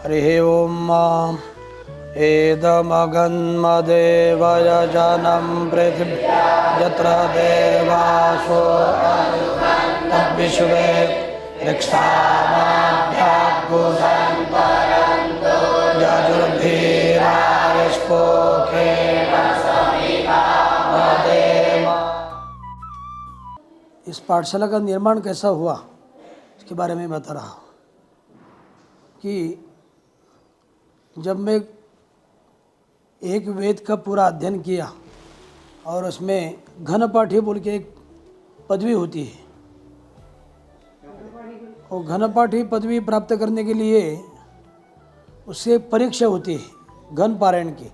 हरिः ओम्। एदमगन्मदेवयजनं पृथिव्या यत्र देवासो तद्विश्वे ऋक्सामाभ्यागुसन्तरन्तो यजुर्भिरारिष्पोखेण समिधा मदेम। इस पाठशाला का निर्माण कैसा हुआ इसके बारे में बता रहा हूँ कि जब मैं एक वेद का पूरा अध्ययन किया और उसमें घनपाठी बोल के एक पदवी होती है, और घनपाठी पदवी प्राप्त करने के लिए उससे परीक्षा होती है घन पारायण की।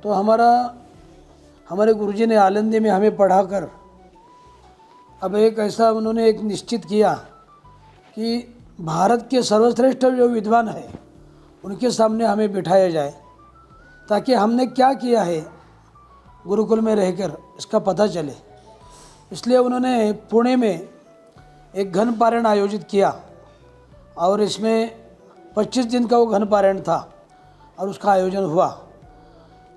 तो हमारे गुरुजी ने आलंदी में हमें पढ़ाकर अब एक ऐसा उन्होंने एक निश्चित किया कि भारत के सर्वश्रेष्ठ जो विद्वान है उनके सामने हमें बिठाया जाए, ताकि हमने क्या किया है गुरुकुल में रहकर इसका पता चले। इसलिए उन्होंने पुणे में एक घन पारायण आयोजित किया और इसमें 25 दिन का वो घन पारायण था और उसका आयोजन हुआ।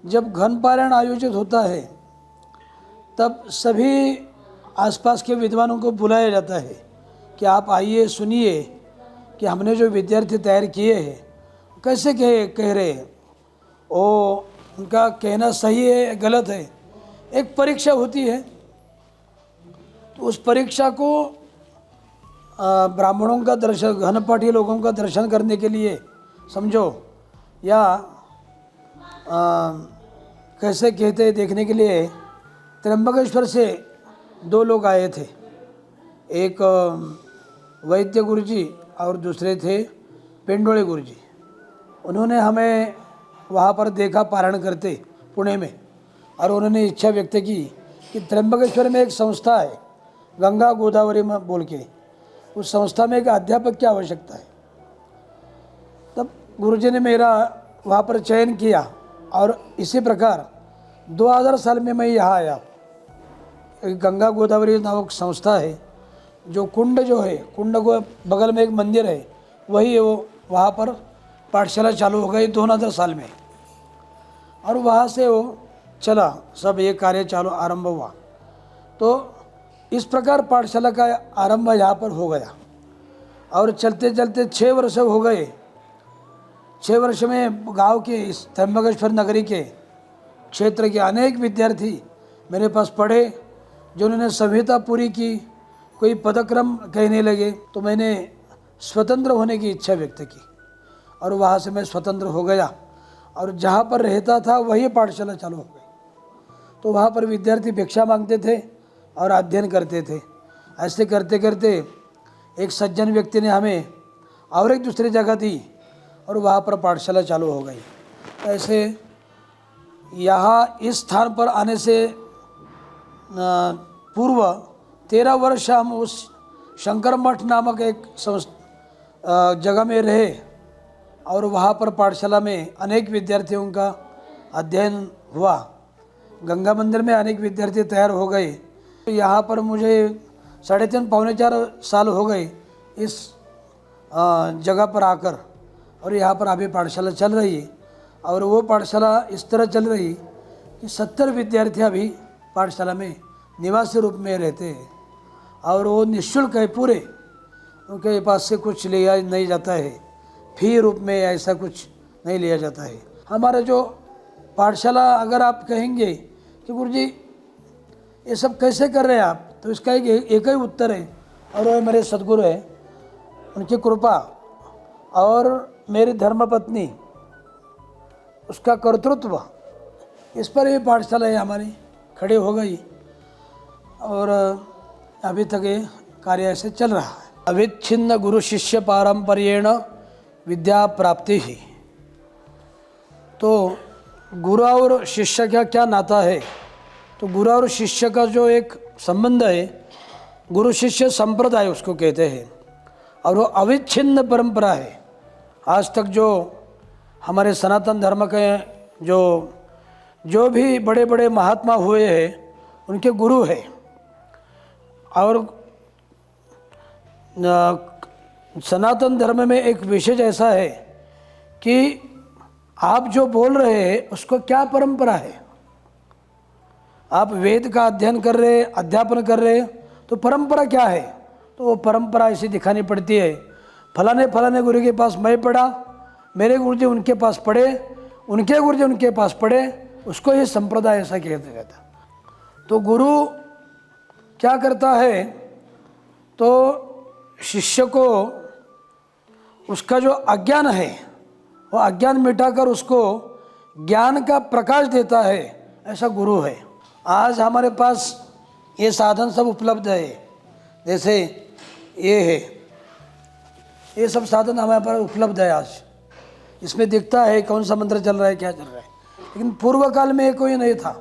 जब घन पारायण आयोजित होता है तब सभी आसपास के विद्वानों को बुलाया जाता है कि आप आइए, सुनिए कि हमने जो विद्यार्थी तैयार किए हैं कैसे कह रहे हैं, वो उनका कहना सही है गलत है। एक परीक्षा होती है, तो उस परीक्षा को ब्राह्मणों का दर्शन, घनपाठी लोगों का दर्शन करने के लिए समझो, या कैसे कहते हैं देखने के लिए त्र्यंबकेश्वर से 2 लोग आए थे। एक वैद्य गुरुजी और दूसरे थे पेंडोळे गुरुजी। उन्होंने हमें वहाँ पर देखा पारायण करते पुणे में, और उन्होंने इच्छा व्यक्त की कि त्र्यंबकेश्वर में एक संस्था है गंगा गोदावरी में बोल के, उस संस्था में एक अध्यापक की आवश्यकता है। तब गुरुजी ने मेरा वहाँ पर चयन किया और इसी प्रकार 2000 साल में मैं यहाँ आया। एक गंगा गोदावरी नामक संस्था है, जो कुंड जो है, कुंड को बगल में एक मंदिर है, वही वो वहाँ पर पाठशाला चालू हो गई 2000 साल में, और वहाँ से वो चला, सब ये कार्य चालू आरंभ हुआ। तो इस प्रकार पाठशाला का आरंभ यहाँ पर हो गया और चलते चलते 6 वर्ष हो गए। 6 वर्ष में गांव के इस त्र्यंबकेश्वर नगरी के क्षेत्र के अनेक विद्यार्थी मेरे पास पढ़े, जिन्होंने संहिता पूरी की, कोई पदक्रम कहने लगे। तो मैंने स्वतंत्र होने की इच्छा व्यक्त की और वहाँ से मैं स्वतंत्र हो गया, और जहाँ पर रहता था वही पाठशाला चालू हो गई। तो वहाँ पर विद्यार्थी भिक्षा मांगते थे और अध्ययन करते थे। ऐसे करते करते एक सज्जन व्यक्ति ने हमें और एक दूसरी जगह दी और वहाँ पर पाठशाला चालू हो गई। ऐसे यहाँ इस स्थान पर आने से पूर्व 13 वर्ष हम उस शंकर मठ नामक एक जगह में रहे, और वहाँ पर पाठशाला में अनेक विद्यार्थियों का अध्ययन हुआ। गंगा मंदिर में अनेक विद्यार्थी तैयार हो गए। यहाँ पर मुझे 3.5 पौने 4 साल हो गए इस जगह पर आकर, और यहाँ पर अभी पाठशाला चल रही है। और वो पाठशाला इस तरह चल रही कि 70 विद्यार्थी अभी पाठशाला में निवासी रूप में रहते हैं, और वो निःशुल्क है पूरे, उनके पास से कुछ लिया नहीं जाता है, फी रूप में ऐसा कुछ नहीं लिया जाता है। हमारा जो पाठशाला, अगर आप कहेंगे कि गुरुजी ये सब कैसे कर रहे हैं आप, तो इसका एक ही उत्तर है, और वो मेरे सद्गुरु है, उनकी कृपा और मेरी धर्मपत्नी उसका कर्तृत्व, इस पर ये पाठशाला है हमारी खड़ी हो गई, और अभी तक ये कार्य ऐसे चल रहा है। अविच्छिन्न गुरु शिष्य पारंपर्येण विद्या प्राप्ति ही। तो गुरु और शिष्य का क्या नाता है? तो गुरु और शिष्य का जो एक संबंध है, गुरु शिष्य संप्रदाय उसको कहते हैं, और वो अविच्छिन्न परंपरा है। आज तक जो हमारे सनातन धर्म के जो भी बड़े बड़े महात्मा हुए हैं उनके गुरु है, और सनातन धर्म में एक विशेष ऐसा है कि आप जो बोल रहे हैं उसको क्या परंपरा है। आप वेद का अध्ययन कर रहे, अध्यापन कर रहे, तो परंपरा क्या है? तो वो परंपरा ऐसी दिखानी पड़ती है। फलाने फलाने गुरु के पास मैं पढ़ा, मेरे गुरुजी उनके पास पढ़े, उनके गुरुजी उनके पास पढ़े, उसको ये संप्रदाय ऐसा कहते रहता। तो गुरु क्या करता है, तो शिष्य को उसका जो अज्ञान है वो अज्ञान मिटाकर उसको ज्ञान का प्रकाश देता है, ऐसा गुरु है। आज हमारे पास ये साधन सब उपलब्ध है, जैसे ये है, ये सब साधन हमारे पास उपलब्ध है। आज इसमें दिखता है कौन सा मंत्र चल रहा है, क्या चल रहा है, लेकिन पूर्व काल में कोई नहीं था,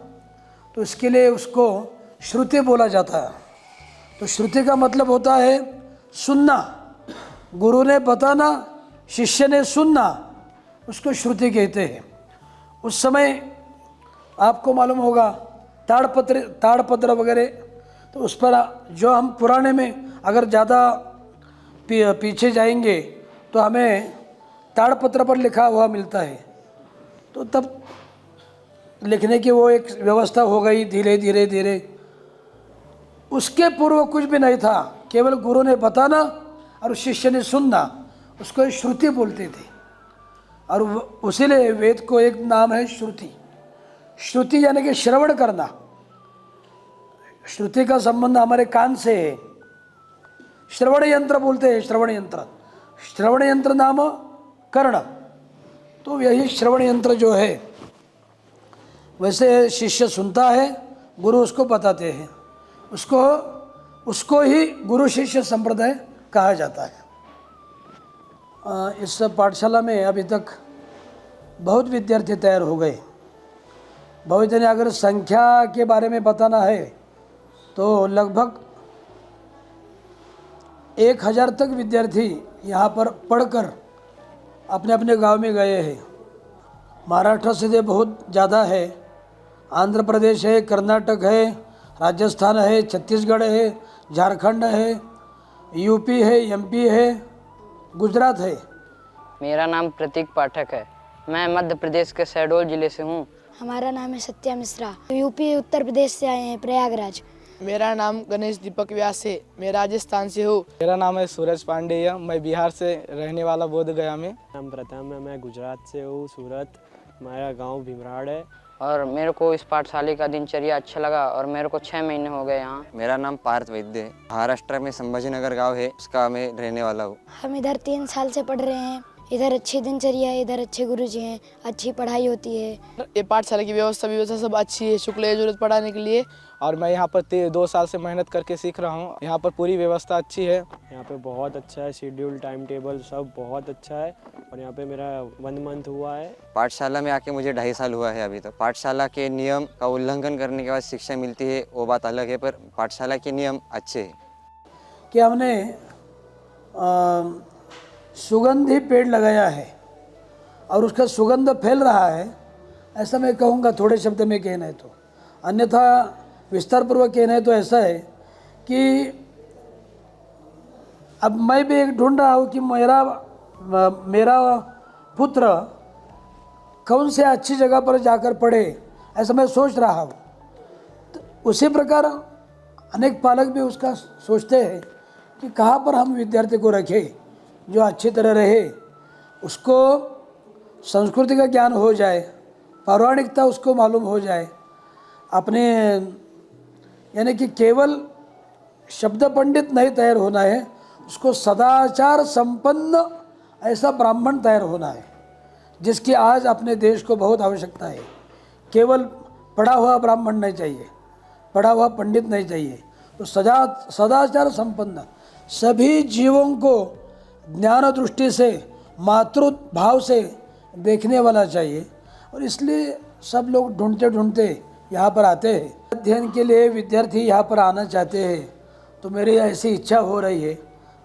तो इसके लिए उसको श्रुति बोला जाता है। तो श्रुति का मतलब होता है सुनना, गुरु ने बताना, शिष्य ने सुनना, उसको श्रुति कहते हैं। उस समय आपको मालूम होगा ताड़पत्र वगैरह, तो उस पर जो हम पुराने में अगर ज़्यादा पीछे जाएंगे तो हमें ताड़पत्र पर लिखा हुआ मिलता है। तो तब लिखने की वो एक व्यवस्था हो गई धीरे धीरे धीरे। उसके पूर्व कुछ भी नहीं था, केवल गुरु ने बताना और शिष्य ने सुनना, उसको श्रुति बोलते थे। और उसीलिए वेद को एक नाम है श्रुति। श्रुति यानी कि श्रवण करना। श्रुति का संबंध हमारे कान से है। श्रवण यंत्र बोलते हैं, श्रवण यंत्र। श्रवण यंत्र नाम कर्ण, तो यही श्रवण यंत्र जो है, वैसे शिष्य सुनता है, गुरु उसको बताते हैं, उसको ही गुरु शिष्य संप्रदाय कहा जाता है। इस पाठशाला में अभी तक बहुत विद्यार्थी तैयार हो गए। भविष्य ने अगर संख्या के बारे में बताना है तो लगभग 1000 तक विद्यार्थी यहाँ पर पढ़कर अपने अपने गांव में गए हैं। महाराष्ट्र से तो बहुत ज़्यादा है, आंध्र प्रदेश है, कर्नाटक है, राजस्थान है, छत्तीसगढ़ है, झारखंड है, यूपी है, एमपी है, गुजरात है। मेरा नाम प्रतीक पाठक है, मैं मध्य प्रदेश के शहडोल जिले से हूँ। हमारा नाम है सत्या मिश्रा, यूपी उत्तर प्रदेश से आए हैं, प्रयागराज। मेरा नाम गणेश दीपक व्यास है, मैं राजस्थान से हूँ। मेरा नाम है सूरज पांडेय, मैं बिहार से रहने वाला बोध गया में। नाम प्रथम है, मैं गुजरात से हूँ, सूरत, मेरा गांव भीमराड़ है। और मेरे को इस पाठशाला का दिनचर्या अच्छा लगा और मेरे को 6 महीने हो गए यहाँ। मेरा नाम पार्थ वैद्य है, महाराष्ट्र में संभाजीनगर गांव है, उसका मैं रहने वाला हूँ। हम इधर 3 साल से पढ़ रहे हैं। इधर अच्छी दिनचर्या है, इधर अच्छे गुरुजी हैं, अच्छी पढ़ाई होती है। ये पाठशाला की व्यवस्था सब अच्छी है, शुक्ल यजुर्वेद पढ़ाने के लिए। और मैं यहाँ पर 2 साल से मेहनत करके सीख रहा हूँ। यहाँ पर पूरी व्यवस्था अच्छी है। यहाँ पे बहुत अच्छा है, शेड्यूल, टाइम टेबल सब बहुत अच्छा है। और यहाँ पे मेरा 1 मंथ हुआ है। पाठशाला में आके मुझे 2.5 साल हुआ है अभी। तो पाठशाला के नियम का उल्लंघन करने के बाद शिक्षा मिलती है, वो बात अलग है, पर पाठशाला के नियम अच्छे हैं। कि हमने सुगंधी पेड़ लगाया है और उसका सुगंध फैल रहा है, ऐसा मैं कहूँगा थोड़े शब्द में कहना है तो। अन्यथा विस्तार पूर्वक कहना है तो ऐसा है कि अब मैं भी एक ढूंढ रहा हूँ कि मेरा पुत्र कौन से अच्छी जगह पर जाकर पढ़े, ऐसा मैं सोच रहा हूँ। तो उसी प्रकार अनेक पालक भी उसका सोचते हैं कि कहाँ पर हम विद्यार्थी को रखें जो अच्छी तरह रहे, उसको संस्कृति का ज्ञान हो जाए, पौराणिकता उसको मालूम हो जाए, अपने यानी कि केवल शब्द पंडित नहीं तैयार होना है, उसको सदाचार संपन्न ऐसा ब्राह्मण तैयार होना है, जिसकी आज अपने देश को बहुत आवश्यकता है। केवल पढ़ा हुआ ब्राह्मण नहीं चाहिए, पढ़ा हुआ पंडित नहीं चाहिए, तो सदाचार संपन्न सभी जीवों को ज्ञान दृष्टि से, मातृ भाव से देखने वाला चाहिए। और इसलिए सब लोग ढूंढते ढूंढते यहाँ पर आते हैं। अध्ययन के लिए विद्यार्थी यहाँ पर आना चाहते हैं, तो मेरी ऐसी इच्छा हो रही है,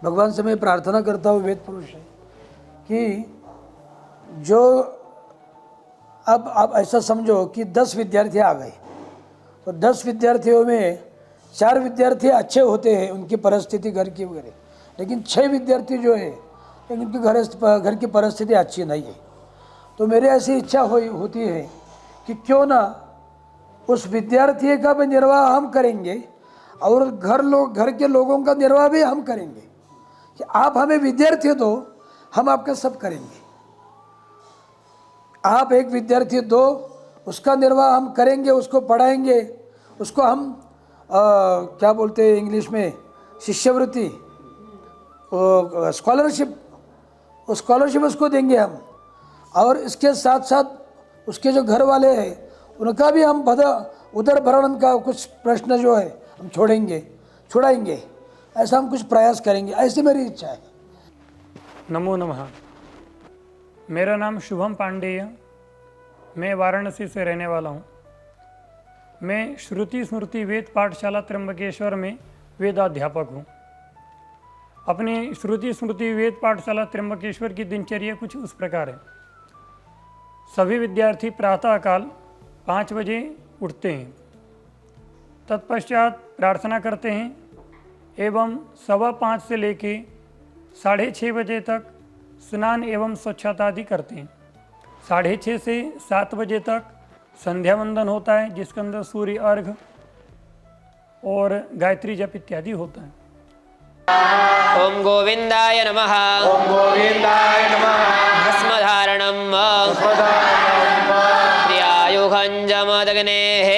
भगवान से मैं प्रार्थना करता हूँ, वेद पुरुष है, कि जो अब ऐसा समझो कि 10 विद्यार्थी आ गए, तो 10 विद्यार्थियों में 4 विद्यार्थी अच्छे होते हैं, उनकी परिस्थिति घर की वगैरह, लेकिन 6 विद्यार्थी जो है लेकिन इनकी घर की परिस्थिति अच्छी नहीं है। तो मेरी ऐसी इच्छा होती है कि क्यों ना उस विद्यार्थी का भी निर्वाह हम करेंगे और घर के लोगों का निर्वाह भी हम करेंगे, कि आप हमें विद्यार्थी दो, हम आपका सब करेंगे। आप एक विद्यार्थी दो, उसका निर्वाह हम करेंगे, उसको पढ़ाएंगे, उसको हम क्या बोलते हैं इंग्लिश में, शिष्यवृत्ति, स्कॉलरशिप उसको देंगे हम। और इसके साथ साथ उसके जो घर वाले हैं उनका भी हम उधर भरण का कुछ प्रश्न जो है हम छुड़ाएंगे। ऐसा हम कुछ प्रयास करेंगे, ऐसी मेरी इच्छा है। नमो नमः। मेरा नाम शुभम पांडेय, मैं वाराणसी से रहने वाला हूँ। मैं श्रुति स्मृति वेद पाठशाला त्र्यंबकेश्वर में वेदाध्यापक हूँ। अपने श्रुति स्मृति वेद पाठशाला त्र्यंबकेश्वर की दिनचर्या कुछ उस प्रकार है। सभी विद्यार्थी प्रातःकाल 5 बजे उठते हैं, तत्पश्चात प्रार्थना करते हैं एवं 5:15 से लेके 6:30 बजे तक स्नान एवं स्वच्छता आदि करते हैं। 6:30 से 7 बजे तक संध्या वंदन होता है, जिसके अंदर सूर्य अर्घ और गायत्री जप इत्यादि होता है। ओम गोविंदाय नमः। ओम गोविंदाय नमः। भस्मधारणं त्र्यायुघञ्जमदग्नेः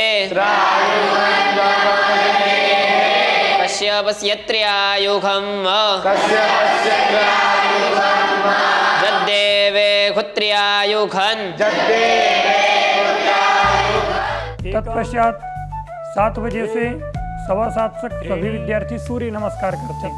कस्य पश्यत्र्यायुघं जद्देवे खुत्र्यायुघं। तत्पश्चात 7 बजे से 7:15 तक सभी विद्यार्थी सूर्य नमस्कार करते हैं।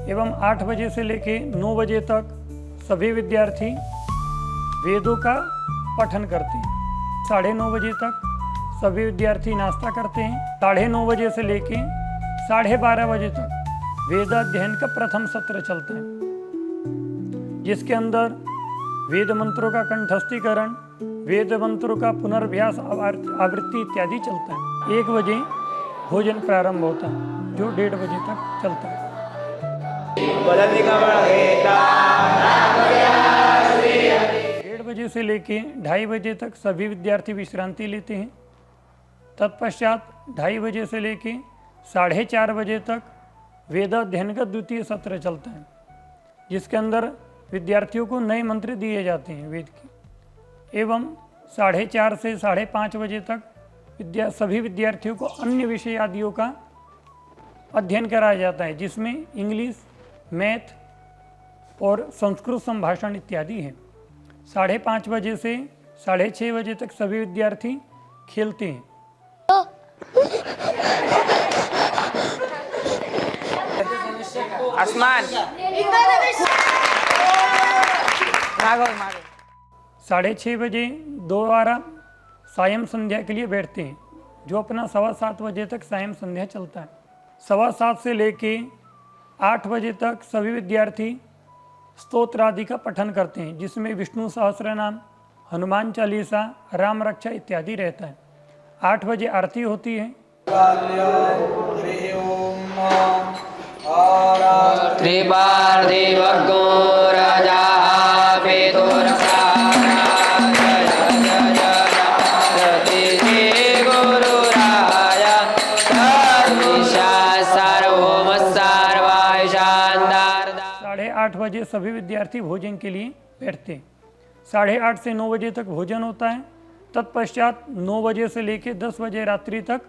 एवं 8 बजे से लेके 9 बजे तक सभी विद्यार्थी वेदों का पठन करते हैं। 9:30 बजे तक सभी विद्यार्थी नाश्ता करते हैं। 9:30 बजे से लेके 12:30 बजे तक वेदाध्ययन का प्रथम सत्र चलता है, जिसके अंदर वेद मंत्रों का कंठस्थीकरण, वेद मंत्रों का पुनर्भ्यास, आवृत्ति इत्यादि चलता है। 1 बजे भोजन प्रारंभ होता है, जो 1:30 बजे तक चलता है। 1:30 बजे से लेके 2:30 बजे तक सभी विद्यार्थी विश्रांति लेते हैं। तत्पश्चात 2:30 बजे से लेके 4:30 बजे तक वेदाध्ययन का द्वितीय सत्र चलता है, जिसके अंदर विद्यार्थियों को नए मंत्र दिए जाते हैं वेद के। एवं 4:30 से 5:30 बजे तक सभी विद्यार्थियों को अन्य विषय आदियों का अध्ययन कराया जाता है, जिसमें इंग्लिश, मैथ और संस्कृत संभाषण इत्यादि है। 5:30 बजे से 6:30 बजे तक सभी विद्यार्थी खेलते हैं। आसमान 6:30 बजे दोबारा सायं संध्या के लिए बैठते हैं, जो अपना 7:15 बजे तक सायं संध्या चलता है। 7:15 से लेके 8 बजे तक सभी विद्यार्थी स्तोत्र आदि का पठन करते हैं, जिसमें विष्णु सहस्रनाम, हनुमान चालीसा, राम रक्षा इत्यादि रहता है। 8 बजे आरती होती है। त्रिपार्थिवगो राजा साढ़े 8 बजे सभी विद्यार्थी भोजन के लिए बैठते हैं। 8:30 से 9 बजे तक भोजन होता है। तत्पश्चात 9 बजे से लेकर 10 बजे रात्रि तक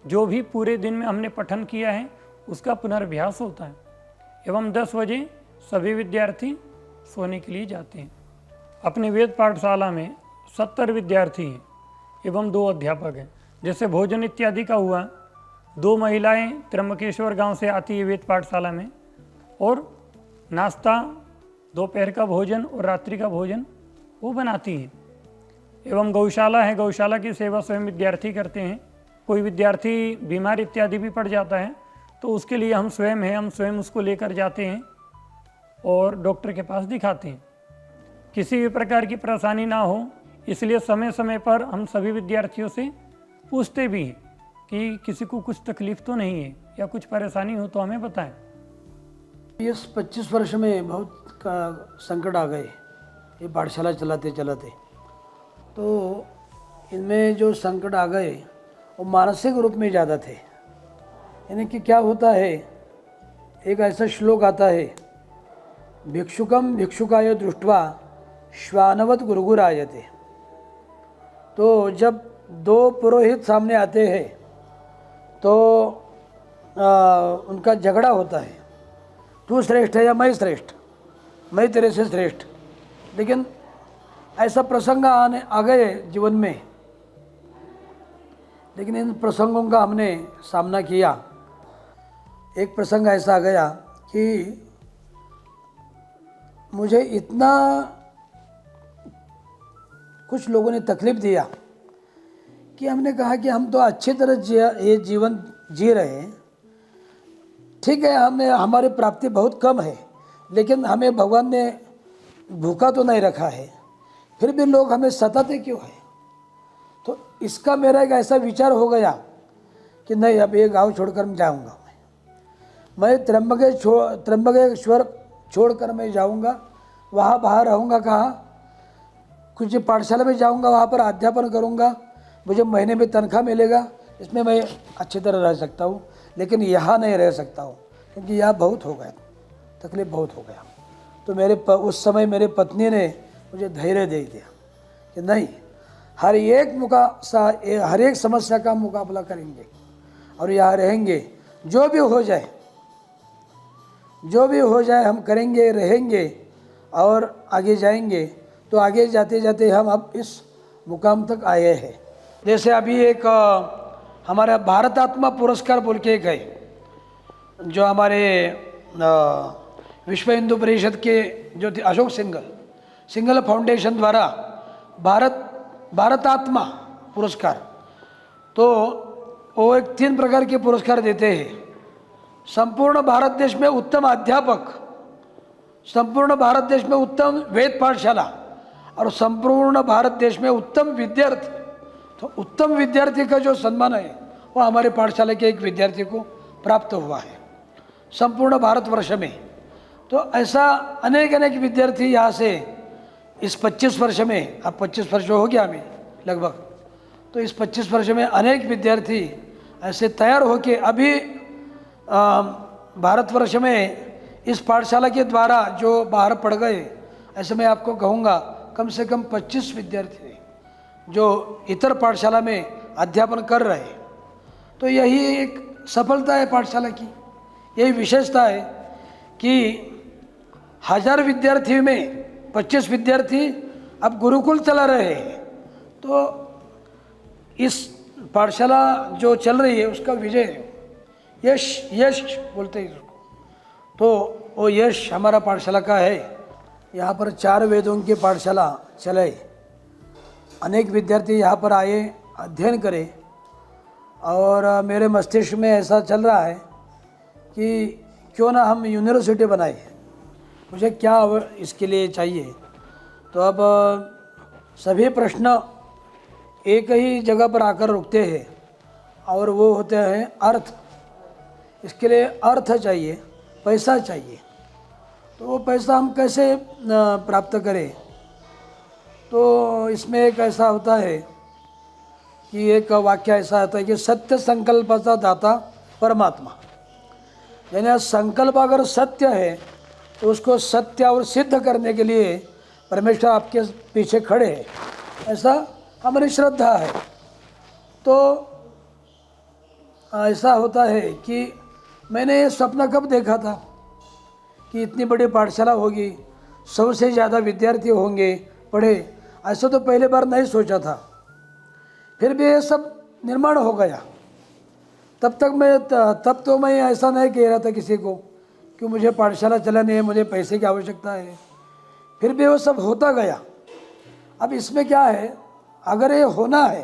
जो भी पूरे दिन में हमने पठन किया है उसका पुनर्भ्यास होता है। एवं 10 बजे सभी विद्यार्थी सोने के लिए जाते हैं। अपने वेद पाठशाला में 70 विद्यार्थी हैं एवं 2 अध्यापक हैं। जैसे भोजन इत्यादि का हुआ, 2 महिलाएं त्र्यंबकेश्वर गांव से आती है वेद पाठशाला में, और नाश्ता, दोपहर का भोजन और रात्रि का भोजन वो बनाती हैं। एवं गौशाला है, गौशाला की सेवा स्वयं विद्यार्थी करते हैं। कोई विद्यार्थी बीमार इत्यादि भी पड़ जाता है तो उसके लिए हम स्वयं उसको लेकर जाते हैं और डॉक्टर के पास दिखाते हैं। किसी भी प्रकार की परेशानी ना हो इसलिए समय समय पर हम सभी विद्यार्थियों से पूछते भी हैं कि किसी को कुछ तकलीफ तो नहीं है या कुछ परेशानी हो तो हमें बताएं। इस 25 वर्ष में बहुत संकट आ गए ये पाठशाला चलाते चलाते। तो इनमें जो संकट आ गए वो मानसिक रूप में ज़्यादा थे। यानी कि क्या होता है, एक ऐसा श्लोक आता है, भिक्षुकम भिक्षुकाय दृष्ट्वा श्वानवत गुरगुरायते। तो जब दो पुरोहित सामने आते हैं तो उनका झगड़ा होता है, तू श्रेष्ठ है या मैं श्रेष्ठ, मैं तेरे से श्रेष्ठ। लेकिन ऐसा प्रसंग आ गए जीवन में, लेकिन इन प्रसंगों का हमने सामना किया। एक प्रसंग ऐसा आ गया कि मुझे इतना कुछ लोगों ने तकलीफ़ दिया कि हमने कहा कि हम तो अच्छी तरह ये जीवन जी रहे हैं, ठीक है, हमें हमारी प्राप्ति बहुत कम है, लेकिन हमें भगवान ने भूखा तो नहीं रखा है, फिर भी लोग हमें सताते क्यों है। तो इसका मेरा एक ऐसा विचार हो गया कि नहीं, अब ये गांव छोड़कर मैं जाऊंगा, मैं त्र्यंबकेश्वर छोड़कर मैं जाऊंगा, वहाँ बाहर रहूँगा। कहाँ? कुछ पाठशाला में जाऊंगा, वहाँ पर अध्यापन करूँगा, मुझे महीने में तनख्वाह मिलेगा, इसमें मैं अच्छी तरह रह सकता हूँ, लेकिन यहाँ नहीं रह सकता हूँ क्योंकि यहाँ बहुत हो गया, तकलीफ़ बहुत हो गया। तो उस समय मेरे पत्नी ने मुझे धैर्य दे दिया कि नहीं, हर एक समस्या का मुकाबला करेंगे और यहाँ रहेंगे, जो भी हो जाए हम करेंगे, रहेंगे और आगे जाएंगे। तो आगे जाते जाते हम अब इस मुकाम तक आए हैं। जैसे अभी एक हमारा भारत आत्मा पुरस्कार बोल के एक है, जो हमारे विश्व परिषद के जो थे अशोक सिंघल फाउंडेशन द्वारा भारत आत्मा पुरस्कार, तो वो एक 3 प्रकार के पुरस्कार देते हैं। संपूर्ण भारत देश में उत्तम अध्यापक, संपूर्ण भारत देश में उत्तम वेद पाठशाला और संपूर्ण भारत देश में उत्तम विद्यार्थी। तो उत्तम विद्यार्थी का जो सम्मान है वो हमारे पाठशाला के एक विद्यार्थी को प्राप्त हुआ है संपूर्ण भारतवर्ष में। तो ऐसा अनेक विद्यार्थी यहाँ से इस 25 वर्ष में, अब 25 वर्ष हो गया हमें लगभग, तो इस 25 वर्ष में अनेक विद्यार्थी ऐसे तैयार होके अभी भारतवर्ष में इस पाठशाला के द्वारा जो बाहर पढ़ गए, ऐसे मैं आपको कहूँगा कम से कम 25 विद्यार्थी जो इतर पाठशाला में अध्यापन कर रहे हैं। तो यही एक सफलता है पाठशाला की, यही विशेषता है कि 1000 विद्यार्थी में 25 विद्यार्थी अब गुरुकुल चला रहे हैं। तो इस पाठशाला जो चल रही है उसका विजय है, यश बोलते हैं इसको, तो वो यश हमारा पाठशाला का है। यहाँ पर 4 वेदों की पाठशाला चले, अनेक विद्यार्थी यहाँ पर आए, अध्ययन करें। और मेरे मस्तिष्क में ऐसा चल रहा है कि क्यों ना हम यूनिवर्सिटी बनाए, मुझे क्या इसके लिए चाहिए। तो अब सभी प्रश्न एक ही जगह पर आकर रुकते हैं और वो होते हैं अर्थ। इसके लिए अर्थ चाहिए, पैसा चाहिए। तो वो पैसा हम कैसे प्राप्त करें। तो इसमें एक ऐसा होता है कि एक वाक्य ऐसा आता है कि सत्य संकल्पाचा दाता परमात्मा। यानी संकल्प अगर सत्य है तो उसको सत्य और सिद्ध करने के लिए परमेश्वर आपके पीछे खड़े हैं, ऐसा हमारी श्रद्धा है। तो ऐसा होता है कि मैंने ये सपना कब देखा था कि इतनी बड़ी पाठशाला होगी, 100 से ज़्यादा विद्यार्थी होंगे पढ़े, ऐसा तो पहले बार नहीं सोचा था। फिर भी ये सब निर्माण हो गया। तब तो मैं ऐसा नहीं कह रहा था किसी को कि मुझे पाठशाला चलानी है, मुझे पैसे की आवश्यकता है। फिर भी वो सब होता गया। अब इसमें क्या है, अगर ये होना है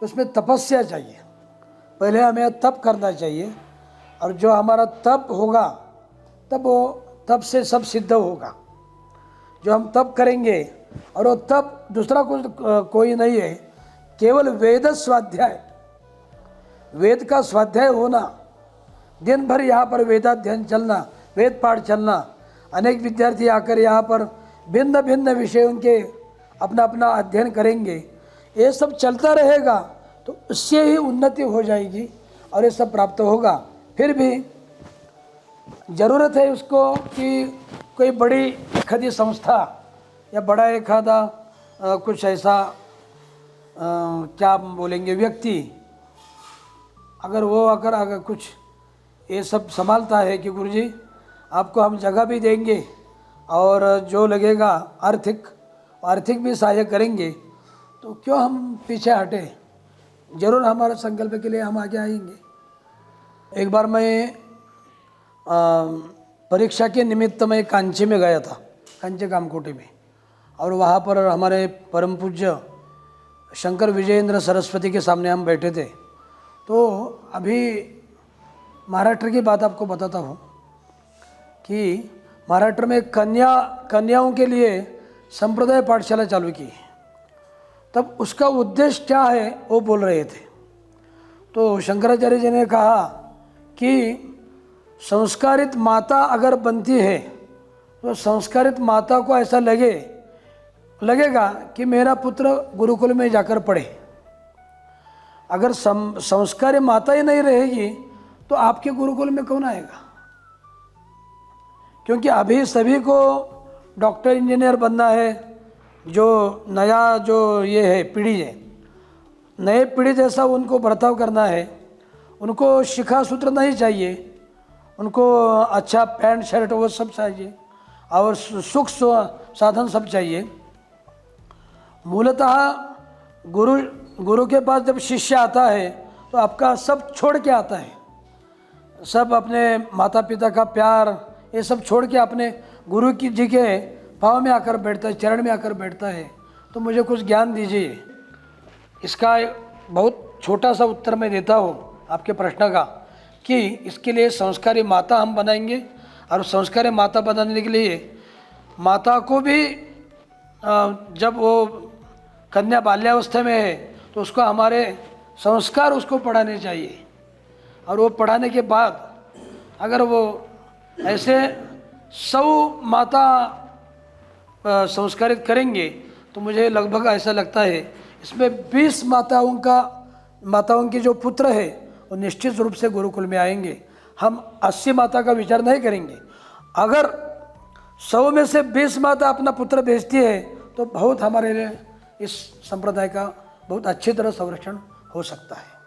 तो उसमें तपस्या चाहिए। पहले हमें तप करना चाहिए और जो हमारा तप होगा तब वो तप से सब सिद्ध होगा। जो हम तप करेंगे, और वो तप दूसरा कुछ कोई नहीं है, केवल वेद स्वाध्याय, वेद का स्वाध्याय होना, दिन भर यहाँ पर वेदाध्ययन चलना, वेद पाठ चलना। अनेक विद्यार्थी आकर यहाँ पर भिन्न भिन्न विषयों के अपना अपना अध्ययन करेंगे। ये सब चलता रहेगा तो उससे ही उन्नति हो जाएगी और ये सब प्राप्त होगा। फिर भी ज़रूरत है उसको कि कोई बड़ी एखादी संस्था या बड़ा एखादा कुछ ऐसा क्या बोलेंगे व्यक्ति, अगर वो अगर कुछ ये सब संभालता है कि गुरुजी आपको हम जगह भी देंगे और जो लगेगा आर्थिक भी सहायता करेंगे, तो क्यों हम पीछे हटे। ज़रूर हमारे संकल्प के लिए हम आगे आएंगे। एक बार मैं परीक्षा के निमित्त में कांची में गया था, कांची कामकोटी में, और वहाँ पर हमारे परम पूज्य शंकर विजयेंद्र सरस्वती के सामने हम बैठे थे। तो अभी महाराष्ट्र की बात आपको बताता हूँ कि महाराष्ट्र में कन्याओं के लिए संप्रदाय पाठशाला चालू की। तब उसका उद्देश्य क्या है वो बोल रहे थे। तो शंकराचार्य जी ने कहा कि संस्कारित माता अगर बनती है तो संस्कारित माता को ऐसा लगेगा कि मेरा पुत्र गुरुकुल में जाकर पढ़े। अगर संस्कारी माता ही नहीं रहेगी तो आपके गुरुकुल में कौन आएगा। क्योंकि अभी सभी को डॉक्टर इंजीनियर बनना है। जो नया जो ये है पीढ़ी है, नए पीढ़ी जैसा उनको बर्ताव करना है। उनको शिखा सूत्र नहीं चाहिए, उनको अच्छा पैंट शर्ट वो सब चाहिए और सुख साधन सब चाहिए। मूलतः गुरु के पास जब शिष्य आता है तो आपका सब छोड़ के आता है, सब अपने माता पिता का प्यार ये सब छोड़ के अपने गुरु की जी के पाँव में आकर बैठता है, चरण में आकर बैठता है। तो मुझे कुछ ज्ञान दीजिए। इसका बहुत छोटा सा उत्तर मैं देता हूँ आपके प्रश्न का कि इसके लिए संस्कारी माता हम बनाएंगे, और संस्कारी माता बनाने के लिए माता को भी जब वो कन्या बाल्यावस्था में है तो उसको हमारे संस्कार उसको पढ़ाने चाहिए। और वो पढ़ाने के बाद अगर वो ऐसे 100 माता संस्कारित करेंगे तो मुझे लगभग ऐसा लगता है इसमें 20 माताओं के जो पुत्र है वो निश्चित रूप से गुरुकुल में आएंगे। हम 80 माता का विचार नहीं करेंगे। अगर 100 में से 20 माता अपना पुत्र भेजती है तो बहुत हमारे लिए इस संप्रदाय का बहुत अच्छी तरह संरक्षण हो सकता है।